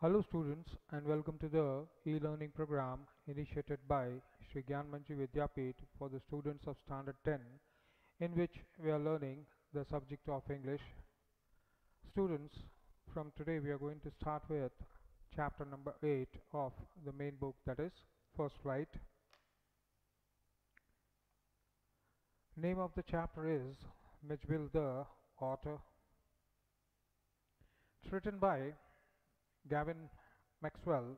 Hello students and welcome to the e-learning program initiated by Shri Gyanmanjari for the students of Standard 10 in which we are learning the subject of English. Students, from today we are going to start with chapter number 8 of the main book, that is First Flight. Name of the chapter is Mitchell the Otter. It's written by Gavin Maxwell.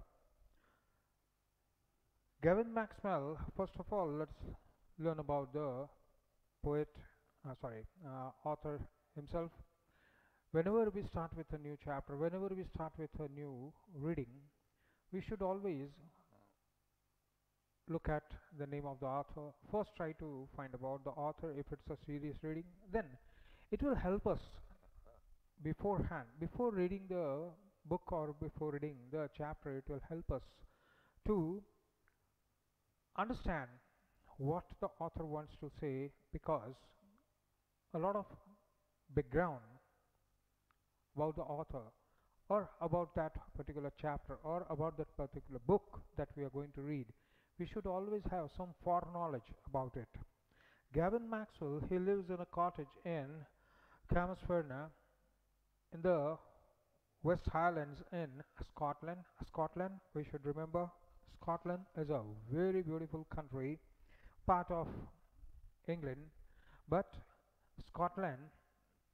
Gavin Maxwell, first of all, let's learn about the author himself. Whenever we start with a new chapter, whenever we start with a new reading, we should always look at the name of the author. First, try to find about the author if it's a serious reading. Then, it will help us beforehand, before reading the book or before reading the chapter, it will help us to understand what the author wants to say, because a lot of background about the author or about that particular chapter or about that particular book that we are going to read, we should always have some foreknowledge about it. Gavin Maxwell, he lives in a cottage in Camasferna in the West Highlands in Scotland. Scotland, we should remember, Scotland is a very beautiful country, part of England, but Scotland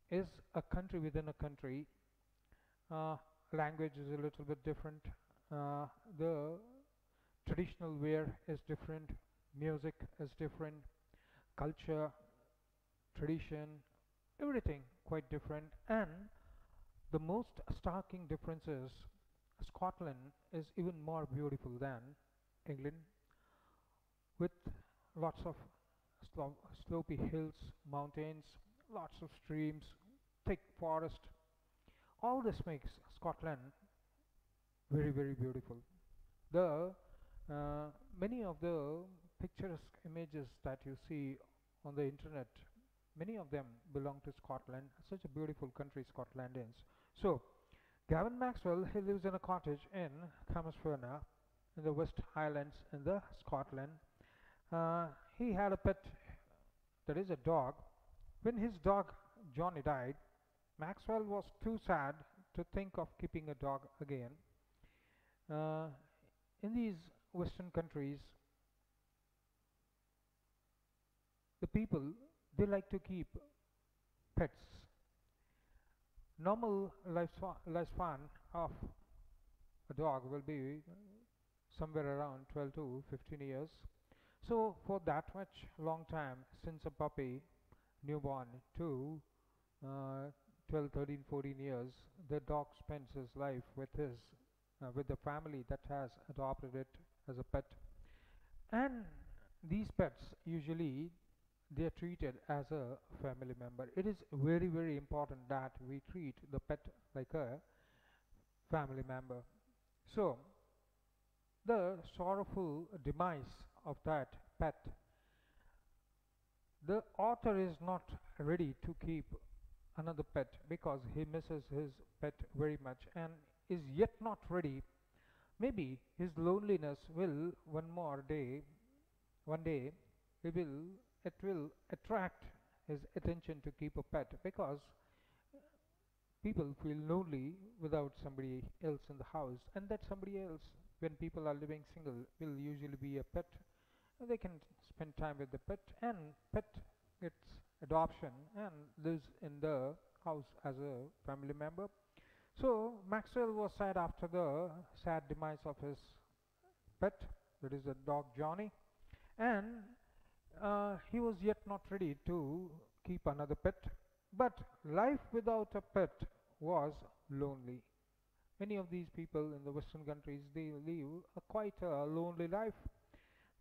is a country within a country. Language is a little bit different. The traditional wear is different. Music is different. Culture, tradition, everything quite different. And the most striking difference is Scotland is even more beautiful than England, with lots of slopy hills, mountains, lots of streams, thick forest. All this makes Scotland very, very beautiful. The many of the picturesque images that you see on the internet, many of them belong to Scotland. Such a beautiful country Scotland is. So, Gavin Maxwell, he lives in a cottage in Camasferna in the West Highlands in the Scotland. He had a pet, that is a dog. When his dog Johnny died, Maxwell was too sad to think of keeping a dog again. Uh, in these Western countries, the people, they like to keep pets. Normal lifespan of a dog will be somewhere around 12 to 15 years. So for that much long time, since a puppy, newborn to 12, 13, 14 years, the dog spends his life with the family that has adopted it as a pet. And these pets usually they are treated as a family member. It is very, very important that we treat the pet like a family member. So the sorrowful demise of that pet, the author is not ready to keep another pet because he misses his pet very much and is yet not ready. Maybe his loneliness will one day, it will attract his attention to keep a pet, because people feel lonely without somebody else in the house, and that somebody else, when people are living single, will usually be a pet. They can spend time with the pet, and pet gets adoption and lives in the house as a family member. So Maxwell was sad after the sad demise of his pet, that is the dog Johnny, and he was yet not ready to keep another pet. But life without a pet was lonely. Many of these people in the Western countries, they live quite a lonely life.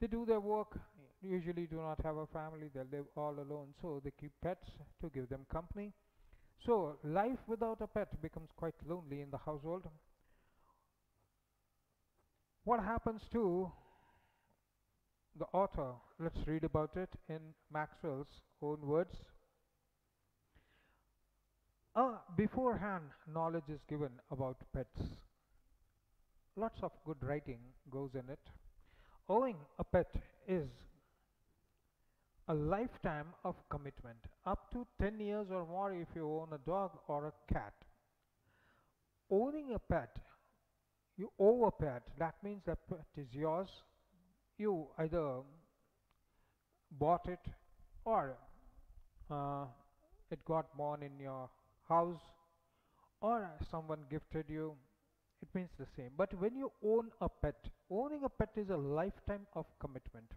They do their work, usually do not have a family, they live all alone, so they keep pets to give them company. So life without a pet becomes quite lonely in the household. What happens to the author? Let's read about it in Maxwell's own words. Beforehand knowledge is given about pets. lots of good writing goes in it. Owning a pet is a lifetime of commitment, up to 10 years or more if you own a dog or a cat. Owning a pet, you owe a pet, that means that pet is yours. You either bought it or uh, it got born in your house or someone gifted you. It means the same. But when you own a pet, owning a pet is a lifetime of commitment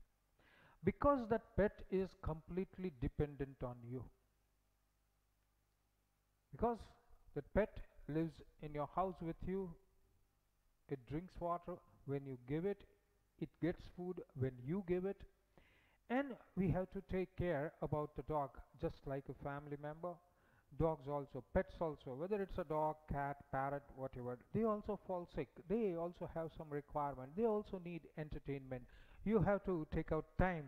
because that pet is completely dependent on you. Because that pet lives in your house with you, it drinks water when you give it, it gets food when you give it, and we have to take care about the dog just like a family member. Dogs also, pets also, whether it's a dog, cat, parrot, whatever, they also fall sick. They also have some requirement. They also need entertainment. You have to take out time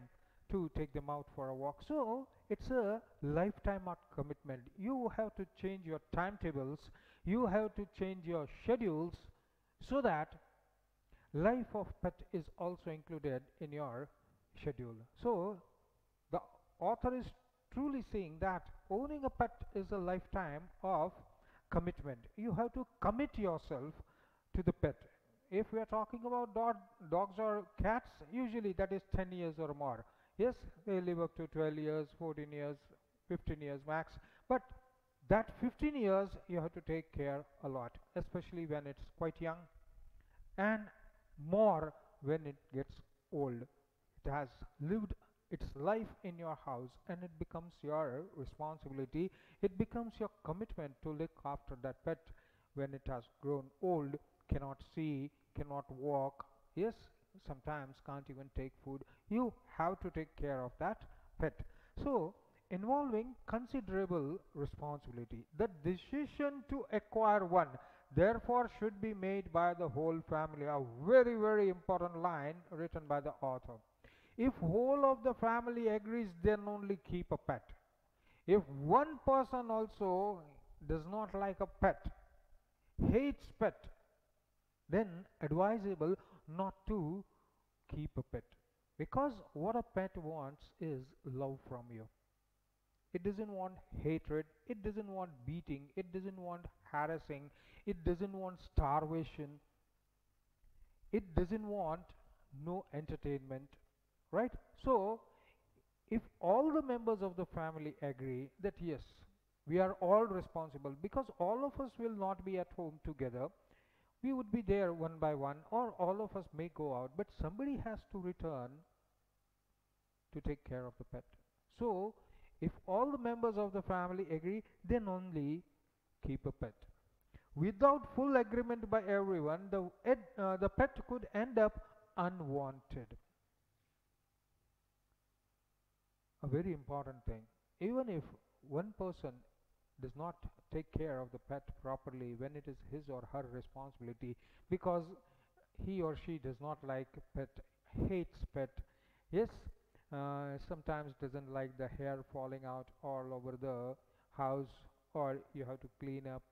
to take them out for a walk. So it's a lifetime of commitment. You have to change your timetables. You have to change your schedules so that life of pet is also included in your schedule. So the author is truly saying that owning a pet is a lifetime of commitment. You have to commit yourself to the pet. If we are talking about dogs or cats, usually that is 10 years or more. Yes, they live up to 12 years, 14 years, 15 years max. But that 15 years you have to take care a lot, especially when it's quite young, and more when it gets old. It has lived its life in your house and it becomes your responsibility. It becomes your commitment to look after that pet when it has grown old, cannot see, cannot walk. Yes, sometimes can't even take food. You have to take care of that pet. So, involving considerable responsibility. The decision to acquire one therefore should be made by the whole family. A very, very important line written by the author. If whole of the family agrees, then only keep a pet. If one person also does not like a pet, hates pet, then advisable not to keep a pet. Because what a pet wants is love from you. It doesn't want hatred, it doesn't want beating, it doesn't want harassing, it doesn't want starvation, it doesn't want no entertainment, right? So if all the members of the family agree that yes, we are all responsible, because all of us will not be at home together, we would be there one by one, or all of us may go out, but somebody has to return to take care of the pet. So if all the members of the family agree, then only keep a pet. Without full agreement by everyone, the pet could end up unwanted. A very important thing. Even if one person does not take care of the pet properly when it is his or her responsibility, because he or she does not like pet, hates pet, yes, sometimes doesn't like the hair falling out all over the house, or you have to clean up.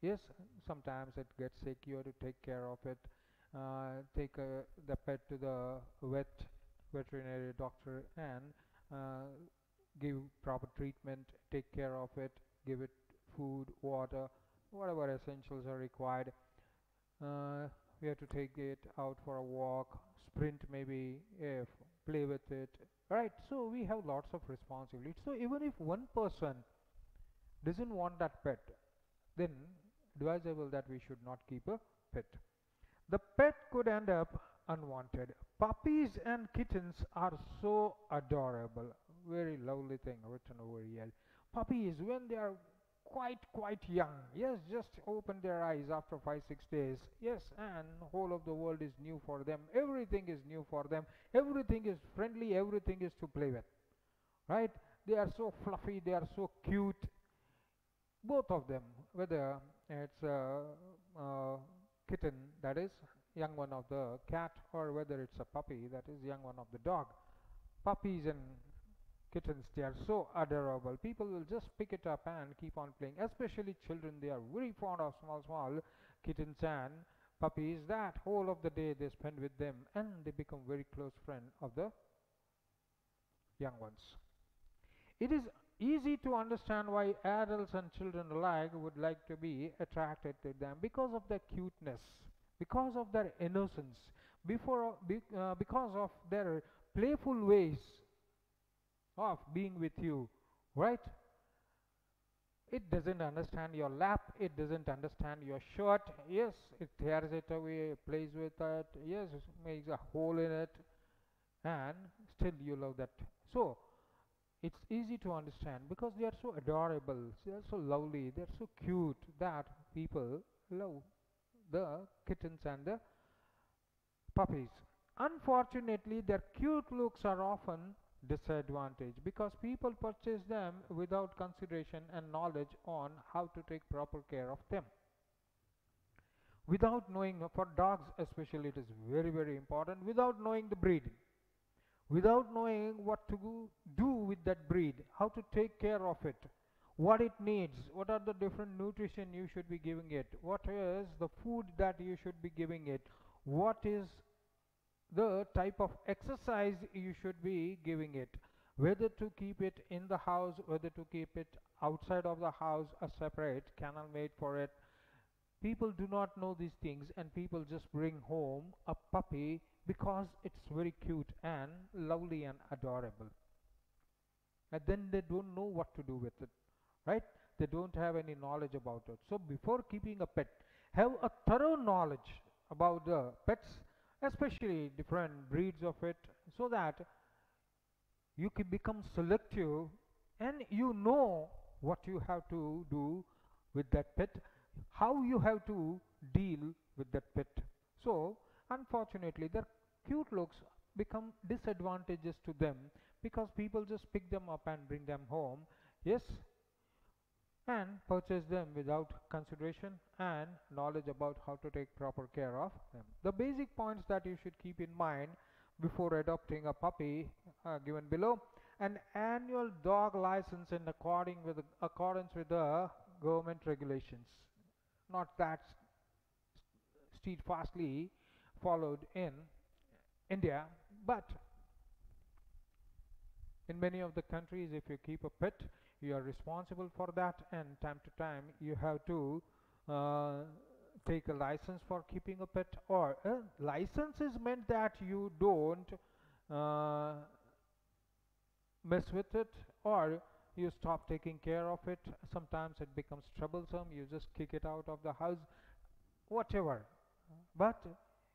Yes, sometimes it gets sick, you have to take care of it. Take the pet to the veterinary doctor and uh, give proper treatment, take care of it, give it food, water, whatever essentials are required. We have to take it out for a walk, sprint maybe, if play with it, right? So we have lots of responsibilities. So even if one person doesn't want that pet, then advisable that we should not keep a pet. The pet could end up unwanted. Puppies and kittens are so adorable. Very lovely thing written over here. Puppies, when they are quite young, yes, just open their eyes after 5 6 days, yes, and whole of the world is new for them. Everything is new for them. Everything is friendly. Everything is to play with, right? They are so fluffy. They are so cute. Both of them, whether it's a kitten, that is young one of the cat, or whether it's a puppy, that is young one of the dog. Puppies and kittens, they are so adorable. People will just pick it up and keep on playing, especially children. They are very fond of small kittens and puppies that whole of the day they spend with them and they become very close friend of the young ones. It is easy to understand why adults and children alike would like to be attracted to them because of their cuteness, because of their innocence, because of their playful ways of being with you, right? It doesn't understand your lap, it doesn't understand your shirt. Yes, it tears it away, plays with it, yes, it makes a hole in it, and still you love that. So, it's easy to understand because they are so adorable, they are so lovely, they are so cute that people love the kittens and the puppies. Unfortunately, their cute looks are often disadvantaged because people purchase them without consideration and knowledge on how to take proper care of them. Without knowing, for dogs especially, it is very, very important, without knowing the breed, without knowing what to do with that breed, how to take care of it, what it needs, what are the different nutrition you should be giving it, what is the food that you should be giving it, what is the type of exercise you should be giving it, whether to keep it in the house, whether to keep it outside of the house, a separate kennel made for it. People do not know these things and people just bring home a puppy because it's very cute and lovely and adorable. And then they don't know what to do with it, right? They don't have any knowledge about it. So before keeping a pet, have a thorough knowledge about the pets, especially different breeds of it, so that you can become selective and you know what you have to do with that pet, how you have to deal with that pet. So unfortunately their cute looks become disadvantages to them because people just pick them up and bring them home, yes, and purchase them without consideration and knowledge about how to take proper care of them. The basic points that you should keep in mind before adopting a puppy are given below. An annual dog license in accordance with the government regulations, not that steadfastly followed in India, but in many of the countries, if you keep a pet, you are responsible for that, and time to time you have to uh, take a license for keeping a pet. Or license is meant that you don't uh, mess with it, or you stop taking care of it. Sometimes it becomes troublesome, you just kick it out of the house, whatever. But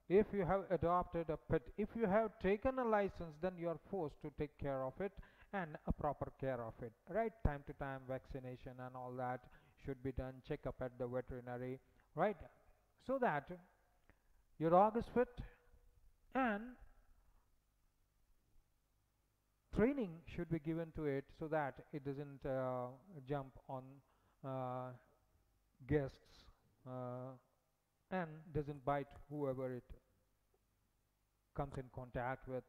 if you have adopted a pet, if you have taken a license, then you are forced to take care of it and a proper care of it, right? Time to time vaccination and all that should be done, check up at the veterinary, right? So that your dog is fit, and training should be given to it so that it doesn't jump on uh, guests and doesn't bite whoever it comes in contact with,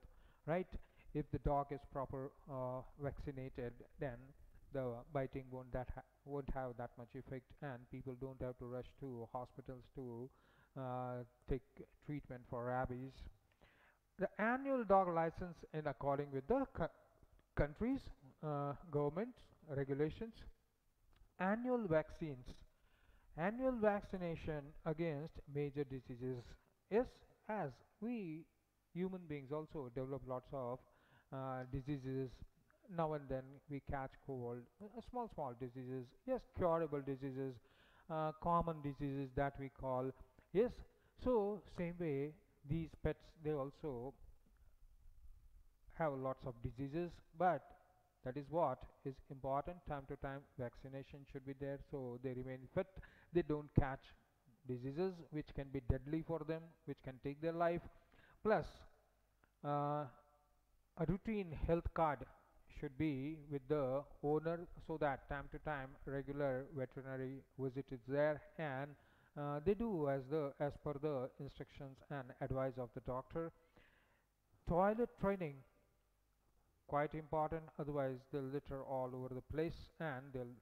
right? If the dog is proper vaccinated, then the biting won't have that much effect, and people don't have to rush to hospitals to take treatment for rabies. The annual dog license in according with the country's government regulations. Annual vaccines, annual vaccination against major diseases. Yes, as we human beings also develop lots of diseases. Now and then we catch cold, small diseases, yes, curable diseases, common diseases that we call, yes. So same way these pets, they also have lots of diseases, but that is what is important. Time to time vaccination should be there so they remain fit, they don't catch diseases which can be deadly for them, which can take their life. Plus a routine health card should be with the owner so that time to time regular veterinary visit is there, and they do as per the instructions and advice of the doctor. Toilet training, quite important, otherwise they'll litter all over the place and they'll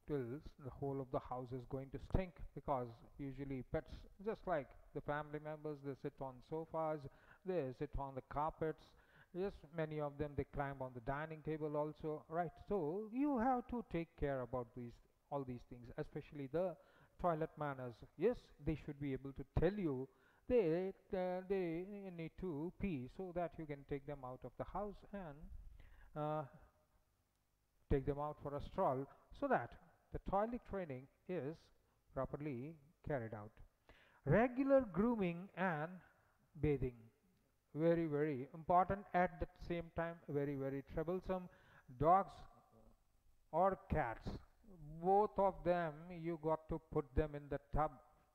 till the whole of the house is going to stink, because usually pets, just like the family members, they sit on sofas, they sit on the carpets. Yes, many of them they climb on the dining table also, right? So you have to take care about these, all these things, especially the toilet manners. Yes, they should be able to tell you they need to pee, so that you can take them out of the house and uh, take them out for a stroll, so that the toilet training is properly carried out. Regular grooming and bathing, very very important, at the same time very very troublesome. Dogs or cats, both of them you got to put them in the tub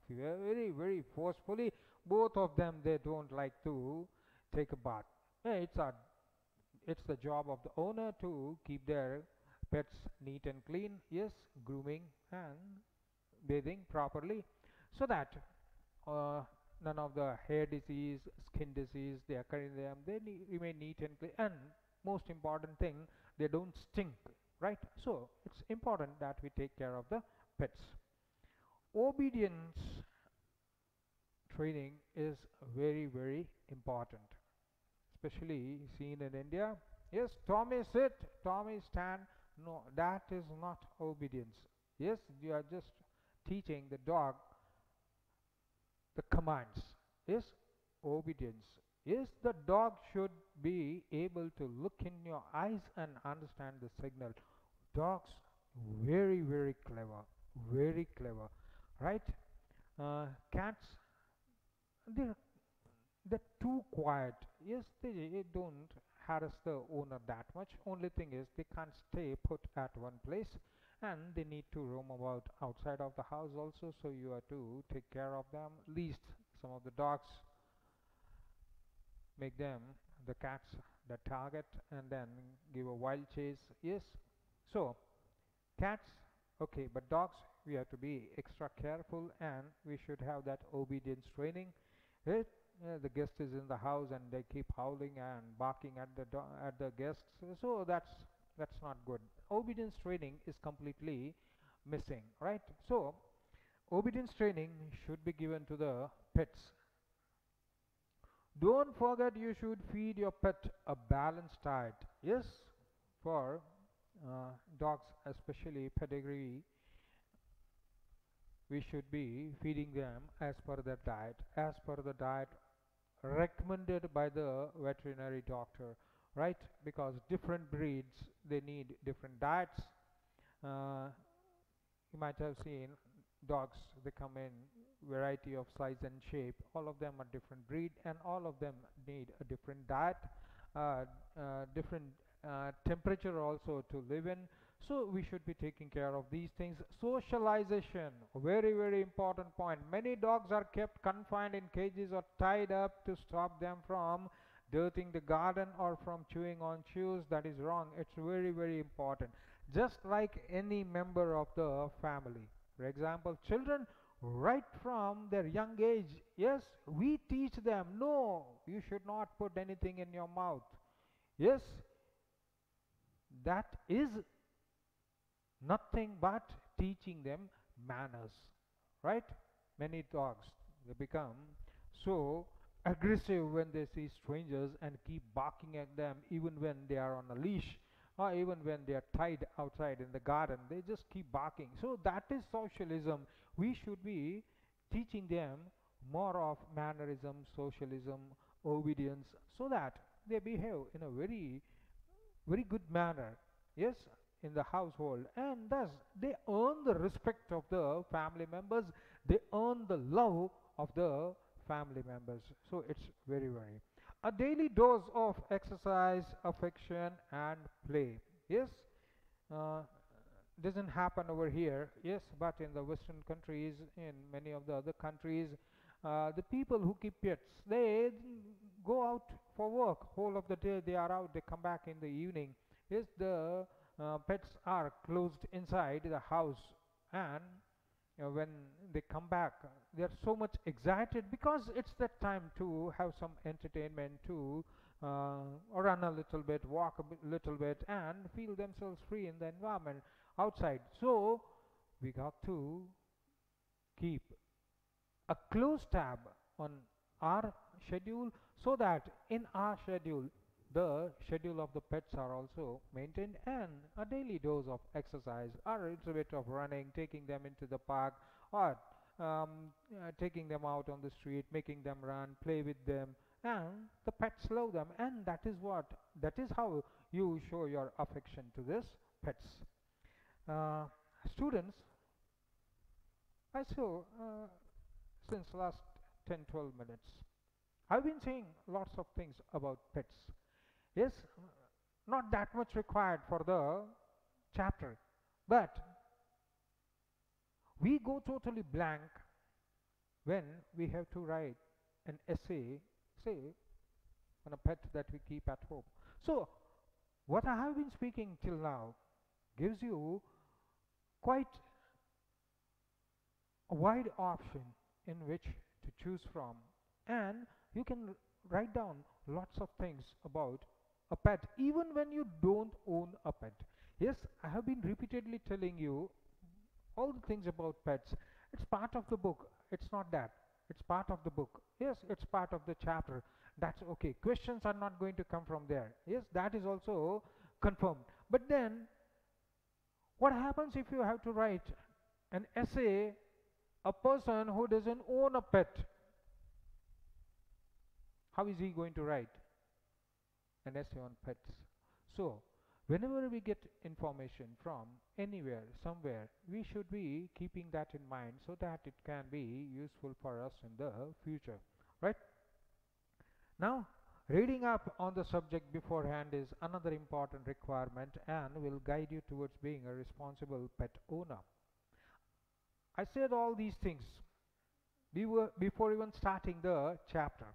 very very forcefully. Both of them they don't like to take a bath. It's the job of the owner to keep their pets neat and clean. Yes, grooming and bathing properly, so that uh, none of the hair disease, skin disease they occur in them. They remain neat and clean, and most important thing, they don't stink. Right? So it's important that we take care of the pets. Obedience training is very very important, especially seen in India. Yes, Tommy sit, Tommy stand. No, that is not obedience. Yes, you are just teaching the dog the commands. Yes, obedience. Yes, the dog should be able to look in your eyes and understand the signal. Dogs, very, very clever. Very clever. Right? Cats, they're they're too quiet. Yes, they don't harass the owner that much. Only thing is they can't stay put at one place, and they need to roam about outside of the house also. So you have to take care of them. Least some of the dogs make them the cats the target, and then give a wild chase. Yes, so cats, okay, but dogs we have to be extra careful, and we should have that obedience training. Right? The guest is in the house and they keep howling and barking at at the guests, so that's not good. Obedience training is completely missing, right? So obedience training should be given to the pets. Don't forget, you should feed your pet a balanced diet. Yes, for dogs, especially pedigree, we should be feeding them as per the diet, as per the diet recommended by the veterinary doctor, right? Because different breeds they need different diets. uh, you might have seen dogs, they come in variety of size and shape. All of them are different breed, and all of them need a different diet, uh, different temperature also to live in. So we should be taking care of these things. Socialization, very very important point. Many dogs are kept confined in cages or tied up to stop them from dirtying the garden or from chewing on shoes. That is wrong. It's very very important. Just like any member of the family. For example, children, right from their young age, yes, we teach them, no, you should not put anything in your mouth. Yes, that is nothing but teaching them manners, right? Many dogs, they become so aggressive when they see strangers and keep barking at them, even when they are on a leash, or even when they are tied outside in the garden, they just keep barking. So that is socialism. We should be teaching them more of mannerism, socialism, obedience, so that they behave in a very very good manner. Yes, in the household, and thus they earn the respect of the family members, they earn the love of the family members. So it's very very a daily dose of exercise, affection and play. Yes, uh, doesn't happen over here. Yes, but in the western countries, in many of the other countries, the people who keep pets, they go out for work whole of the day. They are out, they come back in the evening. Yes, the pets are closed inside the house, and when they come back, they are so much excited, because it's that time to have some entertainment, to run a little bit, walk a little bit, and feel themselves free in the environment outside. So we got to keep a close tab on our schedule, so that in our schedule the schedule of the pets are also maintained, and a daily dose of exercise or a little bit of running, taking them into the park, or taking them out on the street, making them run, play with them, and the pets love them, and that is how you show your affection to this pets. uh, Students, I saw since last 10-12 minutes I've been saying lots of things about pets. Yes, not that much required for the chapter, but we go totally blank when we have to write an essay, say, on a pet that we keep at home. So, what I have been speaking till now gives you quite a wide option in which to choose from, and you can write down lots of things about a pet even when you don't own a pet. Yes, I have been repeatedly telling you all the things about pets. It's part of the book. It's not that. It's part of the book. Yes, it's part of the chapter. That's okay. Questions are not going to come from there. Yes, that is also confirmed. But then, what happens if you have to write an essay, a person who doesn't own a pet? How is he going to write an essay on pets? So, whenever we get information from anywhere, somewhere, we should be keeping that in mind so that it can be useful for us in the future. Right? Now, reading up on the subject beforehand is another important requirement and will guide you towards being a responsible pet owner. I said all these things before even starting the chapter,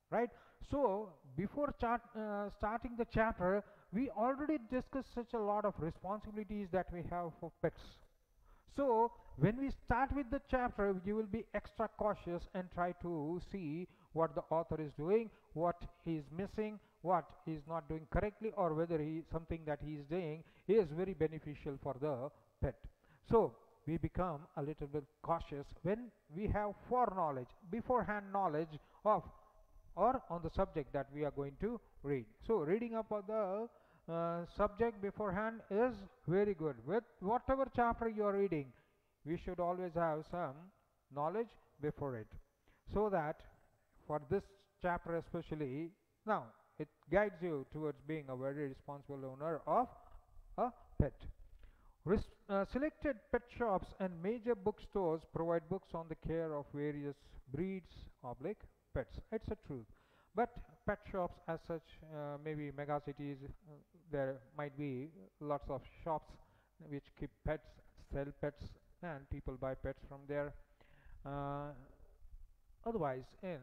right? So, before starting the chapter, we already discussed such a lot of responsibilities that we have for pets. So, when we start with the chapter, you will be extra cautious and try to see what the author is doing, what he is missing, what he is not doing correctly, or whether something that he is doing is very beneficial for the pet. So, we become a little bit cautious when we have foreknowledge, beforehand knowledge of or on the subject that we are going to read. So, reading up on the subject beforehand is very good. With whatever chapter you are reading, we should always have some knowledge before it, so that for this chapter especially, now it guides you towards being a very responsible owner of a pet. Selected pet shops and major bookstores provide books on the care of various breeds oblique pets. It's a truth. But pet shops as such, maybe mega cities, there might be lots of shops which keep pets, sell pets, and people buy pets from there. Uh, Otherwise, in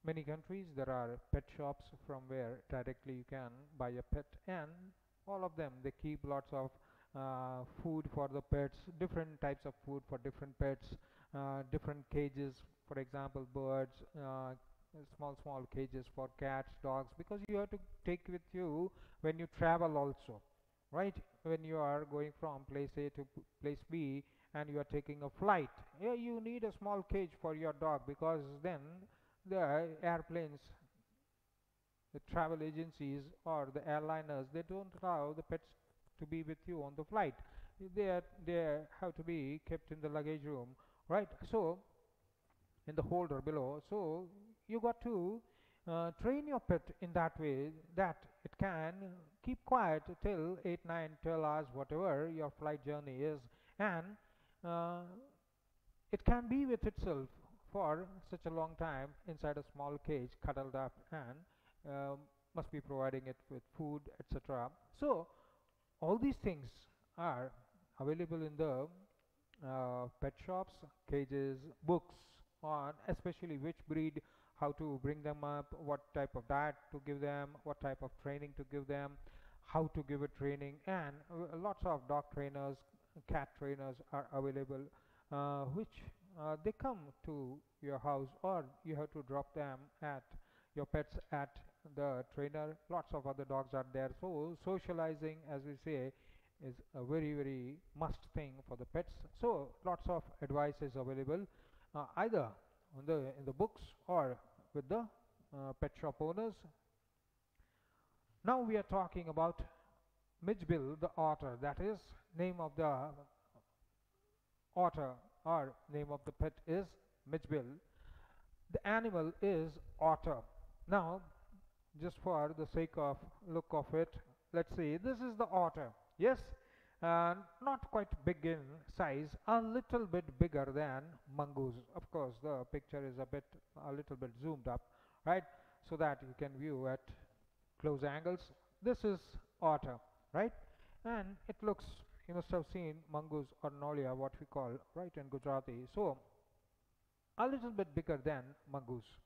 many countries, there are pet shops from where directly you can buy a pet, and all of them they keep lots of food for the pets, different types of food for different pets, different cages, for example, birds, small cages for cats, dogs, because you have to take with you when you travel also, right? When you are going from place A to place B and you are taking a flight, yeah, you need a small cage for your dog, because then the airplanes, the travel agencies or the airliners, they don't allow the pets to be with you on the flight. They have to be kept in the luggage room, right? So in the holder below. So you got to train your pet in that way that it can keep quiet till 8, 9, 12 hours, whatever your flight journey is, and uh, it can be with itself for such a long time inside a small cage, cuddled up, and must be providing it with food, etc. So all these things are available in the pet shops, cages, books on especially which breed, how to bring them up, what type of diet to give them, what type of training to give them, how to give a training, and lots of dog trainers, cat trainers are available, which they come to your house, or you have to drop them at your pets at the trainer. Lots of other dogs are there, so socializing, as we say, is a very must thing for the pets. So lots of advice is available either on the in the books or with the pet shop owners. Now we are talking about Mitchbill the otter. That is name of the otter, or name of the pet is Mitchbill. The animal is otter. Now, just for the sake of look of it, let's see. This is the otter. Yes, not quite big in size, a little bit bigger than mongoose. Of course, the picture is a little bit zoomed up, right? So that you can view at close angles. This is otter, right? And it looks, you must have seen mongoose or nolia, what we call, right, in Gujarati. So a little bit bigger than mongoose.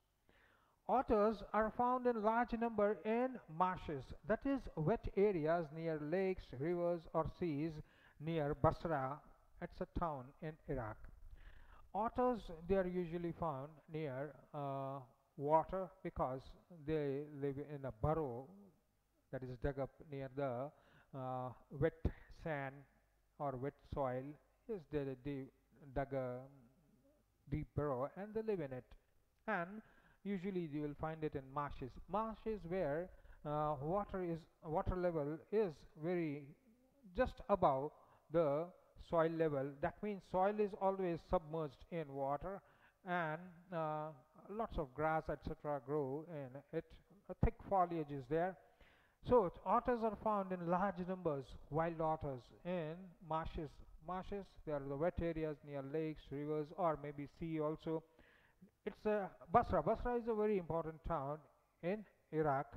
Otters are found in large number in marshes, that is wet areas near lakes, rivers or seas near Basra. It's a town in Iraq. Otters, they are usually found near water because they live in a burrow that is dug up near the wet sand or wet soil. Yes, they dug a deep burrow and they live in it. And usually you will find it in marshes. Marshes where water level is very just above the soil level. That means soil is always submerged in water, and lots of grass etc. grow in it. A thick foliage is there. So otters are found in large numbers, wild otters in marshes. Marshes, they are the wet areas near lakes, rivers, or maybe sea also. It's Basra. Basra is a very important town in Iraq.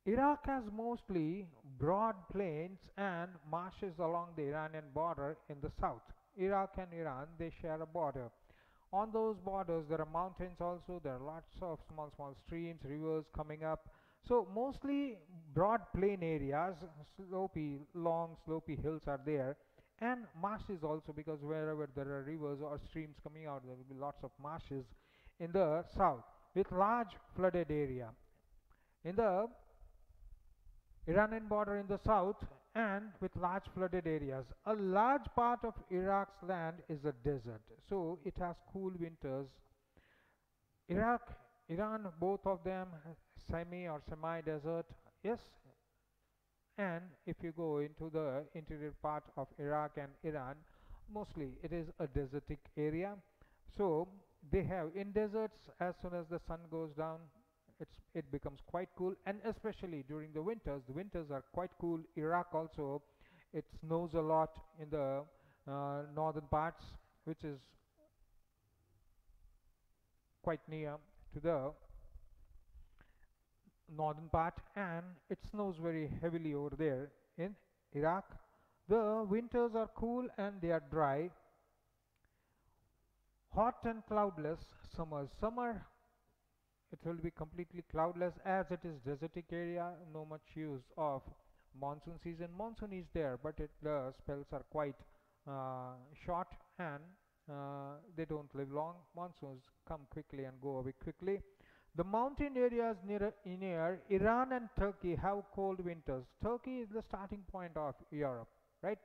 Iraq has mostly broad plains and marshes along the Iranian border in the south. Iraq and Iran, they share a border. On those borders there are mountains also, there are lots of small streams, rivers coming up. So mostly broad plain areas, long slopy hills are there, and marshes also, because wherever there are rivers or streams coming out there will be lots of marshes in the south with large flooded area. In the Iranian border in the south and with large flooded areas. A large part of Iraq's land is a desert, so it has cool winters. Iraq, Iran, both of them semi or semi-desert, yes. And if you go into the interior part of Iraq and Iran, mostly it is a desertic area. So they have in deserts, as soon as the sun goes down, it becomes quite cool, and especially during the winters are quite cool. Iraq also, it snows a lot in the northern parts, which is quite near to the northern part, and it snows very heavily over there in Iraq. The winters are cool and they are dry. Hot and cloudless summers. Summer, it will be completely cloudless as it is desertic area, no much use of monsoon season. Monsoon is there, but the spells are quite short, and they don't live long. Monsoons come quickly and go away quickly. The mountain areas near Iran and Turkey have cold winters. Turkey is the starting point of Europe, right?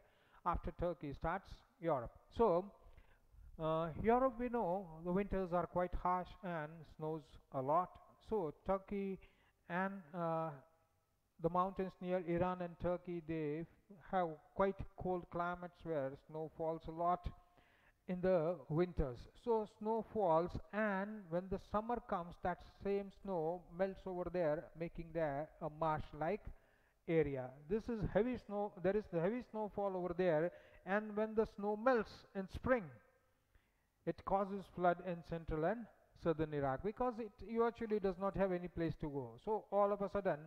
After Turkey starts Europe. So Europe, we know the winters are quite harsh and snows a lot. So Turkey and the mountains near Iran and Turkey, they have quite cold climates where snow falls a lot in the winters. So snow falls, and when the summer comes, that same snow melts over there, making there a marsh-like area. This is heavy snow. There is the heavy snowfall over there, and when the snow melts in spring, it causes flood in central and southern Iraq, because it actually does not have any place to go. So all of a sudden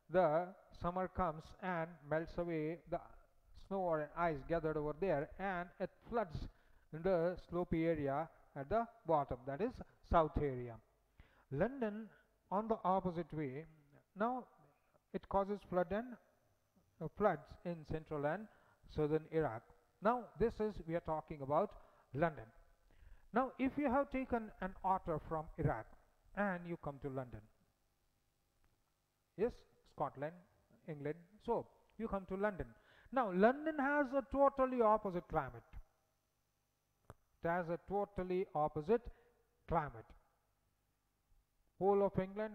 the summer comes and melts away the snow or ice gathered over there, and it floods in the slopey area at the bottom, that is south area. London, on the opposite way, now it causes floods in central and southern Iraq. Now this is, we are talking about London. Now if you have taken an otter from Iraq and you come to London, yes, Scotland, England, so you come to London. Now, London has a totally opposite climate. It has a totally opposite climate. Whole of England,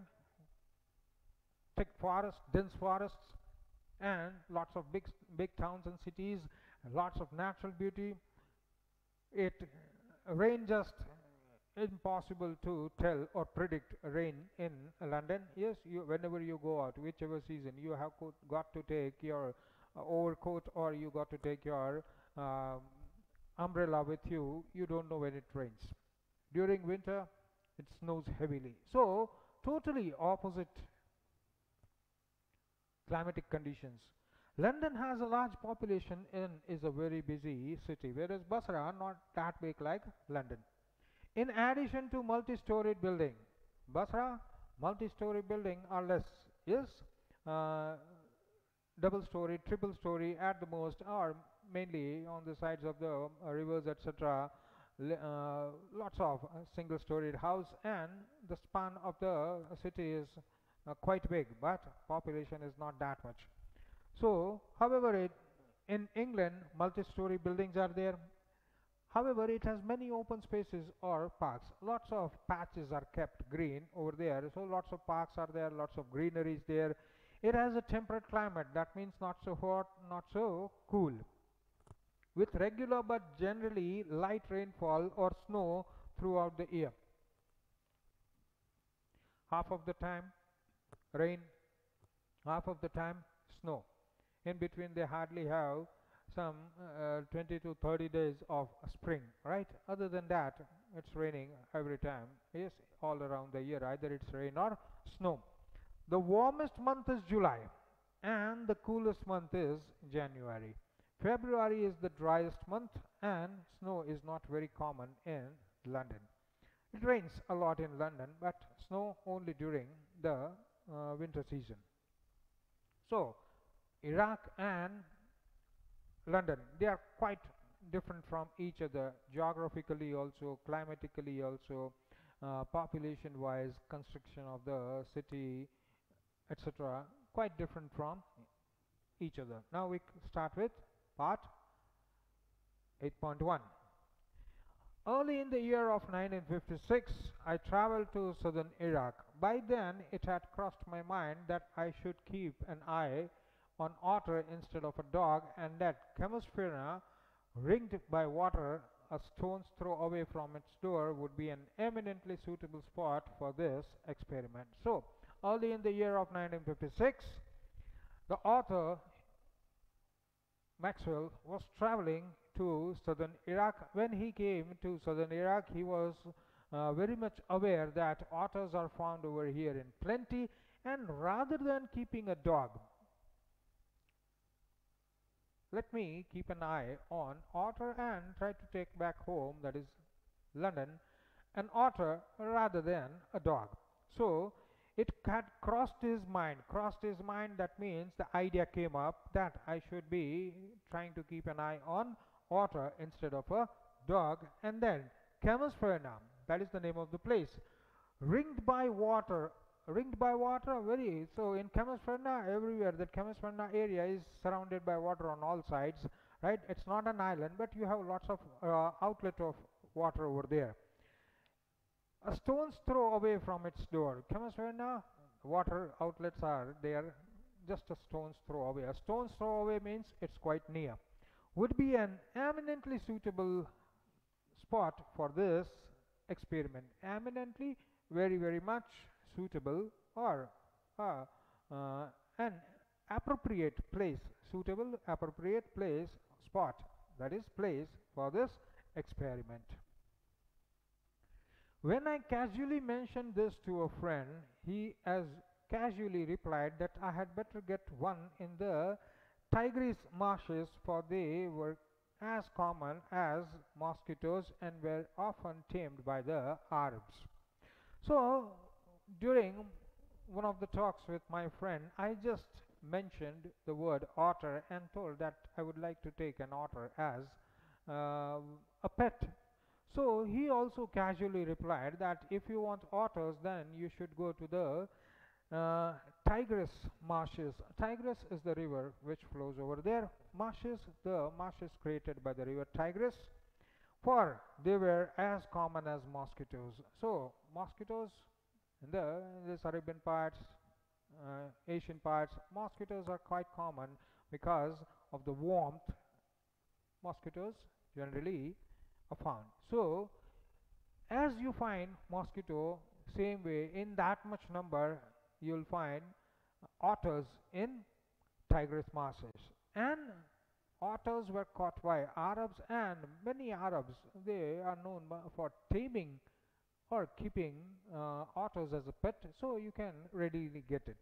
thick forests, dense forests, and lots of big towns and cities, and lots of natural beauty. It rain just impossible to tell or predict rain in London. Yes, whenever you go out, whichever season, you have got to take your overcoat, or you got to take your um, umbrella with you. You don't know when it rains. During winter, it snows heavily. So, totally opposite climatic conditions. London has a large population and is a very busy city, whereas Basra not that big like London. In addition to multi-storied building, Basra multi-story building are less. Yes, uh, double-story, triple-story at the most, or mainly on the sides of the rivers, etc. Lots of single-storied house, and the span of the city is quite big, but population is not that much. So, however, in England, multi-story buildings are there. However, it has many open spaces or parks. Lots of patches are kept green over there. So, lots of parks are there, lots of greenery is there. It has a temperate climate. That means not so hot, not so cool. With regular but generally light rainfall or snow throughout the year. Half of the time rain, half of the time snow. In between they hardly have some 20 to 30 days of spring, right? Other than that, it's raining every time. Yes, all around the year, either it's rain or snow. The warmest month is July, and the coolest month is January. February is the driest month, and snow is not very common in London. It rains a lot in London, but snow only during the winter season. So, Iraq and London, they are quite different from each other, geographically also, climatically also, population wise, construction of the city, etc., quite different from each other. Now we start with part 8.1. Early in the year of 1956, I traveled to southern Iraq. By then, it had crossed my mind that I should keep an eye on Otter instead of a dog, and that Chemosphere, ringed by water a stone's throw away from its door, would be an eminently suitable spot for this experiment. So, early in the year of 1956, the author Maxwell was traveling to southern Iraq. When he came to southern Iraq, he was very much aware that otters are found over here in plenty, and rather than keeping a dog, let me keep an eye on Otter and try to take back home, that is London, an otter rather than a dog. So it had crossed his mind. That means the idea came up that I should be trying to keep an eye on Otter instead of a dog. And then Chemosphere, that is the name of the place, ringed by water. Very so in Chemosphere, everywhere that Chemosphere area is surrounded by water on all sides, right? It's not an island, but you have lots of outlet of water over there. A stone's throw away from its door. Chemosphere, water outlets are there, just a stone's throw away. A stone's throw away means it's quite near. Would be an eminently suitable spot for this experiment. Eminently, very, very much suitable, or an appropriate place, suitable, appropriate place, spot, that is place for this experiment. When I casually mentioned this to a friend, he as casually replied that I had better get one in the Tigris marshes, for they were as common as mosquitoes and were often tamed by the Arabs. So, during one of the talks with my friend, I just mentioned the word otter and told that I would like to take an otter as a pet. So he also casually replied that if you want otters, then you should go to the Uh, Tigris marshes. Tigris is the river which flows over there. Marshes, the marshes created by the river Tigris, for they were as common as mosquitoes. So mosquitoes in this Arabian parts, Asian parts, mosquitoes are quite common because of the warmth. Mosquitoes generally are found. So as you find mosquito, same way in that much number you'll find otters in Tigris marshes. And otters were caught by Arabs, and many Arabs, they are known for taming or keeping otters as a pet, so you can readily get it.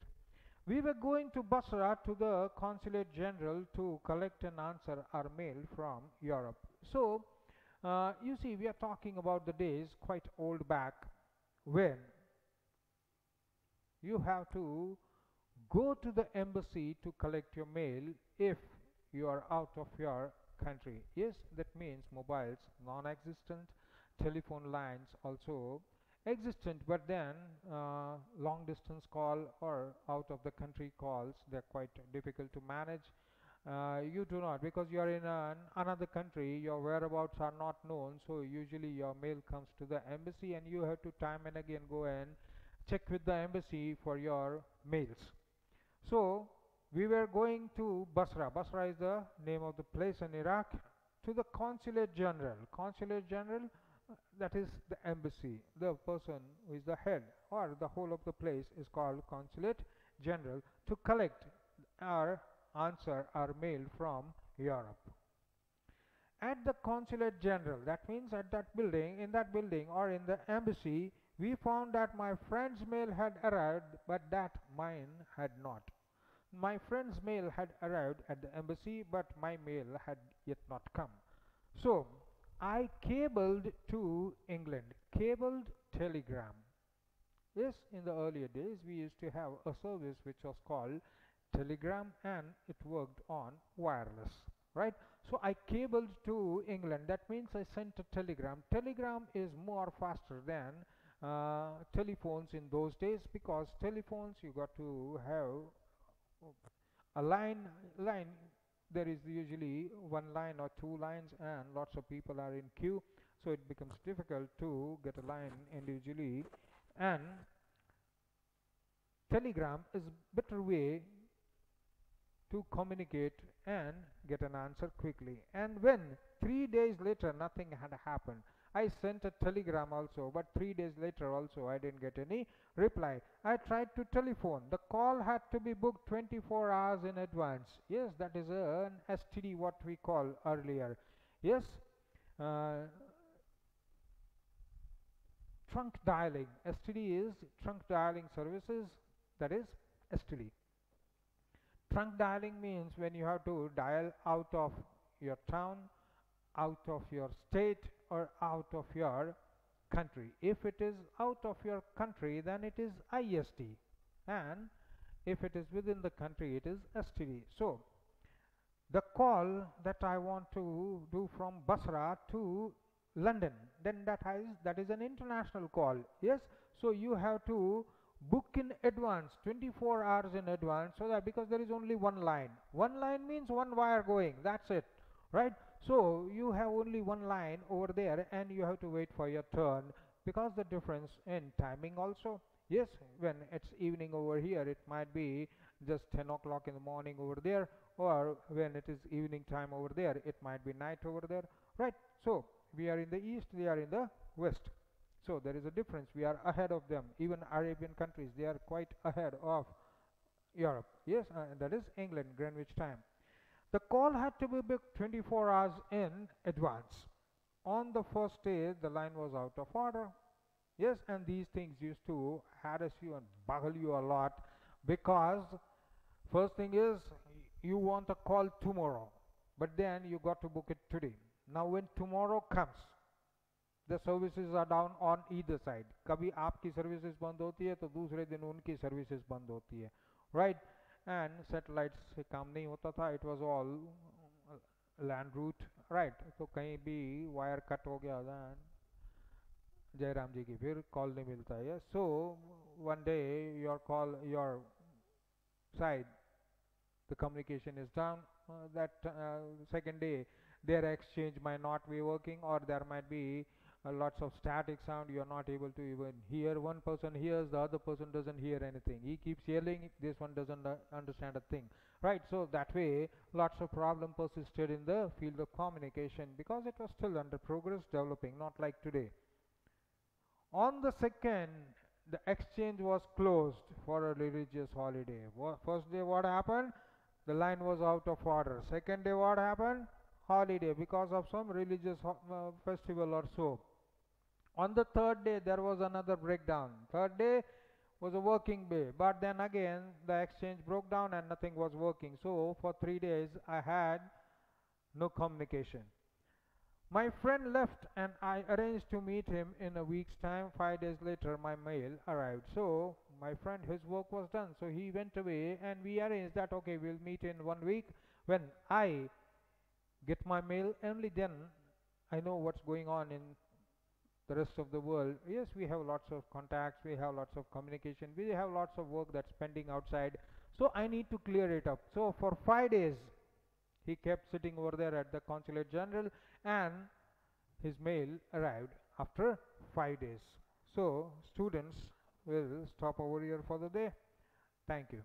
We were going to Basra to the Consulate General to collect and answer our mail from Europe. So, you see, we are talking about the days quite old back when you have to go to the embassy to collect your mail if you are out of your country. Yes, that means mobiles non-existent, telephone lines also existent, but then long distance call or out of the country calls, they're quite difficult to manage. You do not, because you are in another country, your whereabouts are not known, so usually your mail comes to the embassy and you have to time and again go and check with the embassy for your mails. So we were going to Basra. Basra is the name of the place in Iraq, to the Consulate General. Consulate General, that is the embassy. The person who is the head or the whole of the place is called Consulate General, to collect our answer, our mail from Europe. At the Consulate General, that means at that building, in that building or in the embassy, we found that my friend's mail had arrived, but that mine had not. My friend's mail had arrived at the embassy, but my mail had yet not come. So I cabled to England, cabled telegram. Yes, in the earlier days we used to have a service which was called telegram, and it worked on wireless, right? So I cabled to England. That means I sent a telegram. Telegram is more faster than telephones in those days, because telephones you got to have a line. There is usually one line or two lines, and lots of people are in queue, so it becomes difficult to get a line individually. And telegram is better way to communicate and get an answer quickly. And when 3 days later nothing had happened, I sent a telegram also, but 3 days later also I didn't get any reply. I tried to telephone. The call had to be booked 24 hours in advance. Yes, that is an STD, what we call earlier. Yes, trunk dialing. STD is trunk dialing services, that is STD. Trunk dialing means when you have to dial out of your town, out of your state, or out of your country. If it is out of your country, then it is IST, and if it is within the country, it is STD. So the call that I want to do from Basra to London, then that is an international call. Yes, so you have to book in advance, 24 hours in advance, so that, because there is only one line. One line means one wire going, that's it, right? So you have only one line over there, and you have to wait for your turn, because the difference in timing also. Yes, when it's evening over here, it might be just 10 o'clock in the morning over there, or when it is evening time over there, it might be night over there, right? So we are in the east, they are in the west. So there is a difference. We are ahead of them. Even Arabian countries, they are quite ahead of Europe. Yes, that is England, Greenwich time. The call had to be booked 24 hours in advance. On the first day, the line was out of order. Yes, and these things used to harass you and buggle you a lot, because first thing is you want a call tomorrow, but then you got to book it today. Now when tomorrow comes, the services are down on either side. कभी आपकी services बंद होती है तो दूसरे दिन उनकी services बंद होती है, right? And satellites से काम नहीं होता था. It was all land route, right? तो कहीं भी wire cut हो गया, then जयराम जी की फिर call नहीं मिलता है. So one day your side, the communication is down. That second day, their exchange might not be working, or there might be lots of static sound. You are not able to even hear. One person hears, the other person doesn't hear anything. He keeps yelling, this one doesn't understand a thing. Right? So that way, lots of problem persisted in the field of communication because it was still under progress, developing, not like today. On the second, the exchange was closed for a religious holiday. First day, what happened? The line was out of order. Second day, what happened? Holiday because of some religious festival or so. On the third day, there was another breakdown. Third day was a working day, but then again, the exchange broke down and nothing was working. So, for 3 days, I had no communication. My friend left and I arranged to meet him in a week's time. 5 days later, my mail arrived. So, my friend, his work was done. So, he went away and we arranged that, okay, we'll meet in 1 week. When I get my mail, only then I know what's going on in the rest of the world. Yes, we have lots of contacts, we have lots of communication, we have lots of work that's pending outside. So, I need to clear it up. So, for 5 days, he kept sitting over there at the consulate general and his mail arrived after 5 days. So, students will stop over here for the day. Thank you.